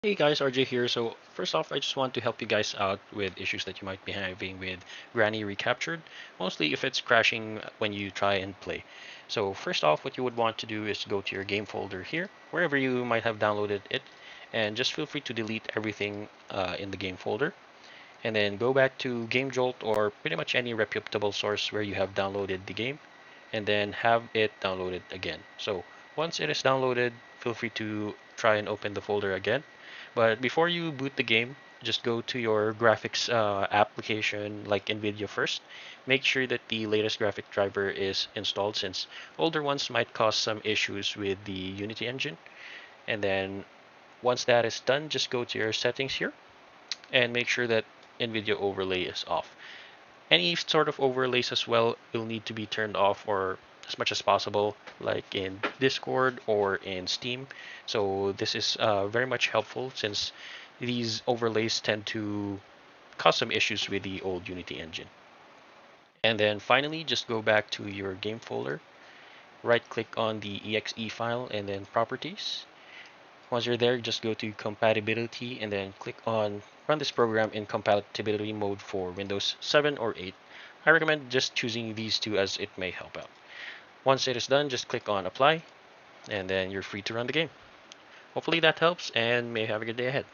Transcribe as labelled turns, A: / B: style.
A: Hey guys, RJ here. So first off, I just want to help you guys out with issues that you might be having with Granny Recaptured, mostly if it's crashing when you try and play. So first off, what you would want to do is go to your game folder here, wherever you might have downloaded it, and just feel free to delete everything in the game folder, and then go back to GameJolt or pretty much any reputable source where you have downloaded the game, and then have it downloaded again. So once it is downloaded, feel free to try and open the folder again. But before you boot the game, just go to your graphics application like NVIDIA first. Make sure that the latest graphic driver is installed since older ones might cause some issues with the Unity engine. And then once that is done, just go to your settings here and make sure that NVIDIA overlay is off. Any sort of overlays as well will need to be turned off or as much as possible, like in Discord or in Steam. So this is very much helpful since these overlays tend to cause some issues with the old Unity engine. And then finally, just go back to your game folder, right click on the exe file and then properties. Once you're there, just go to compatibility and then click on run this program in compatibility mode for Windows 7 or 8. I recommend just choosing these two as it may help out. Once it is done, just click on apply and then you're free to run the game. Hopefully that helps and may have a good day ahead.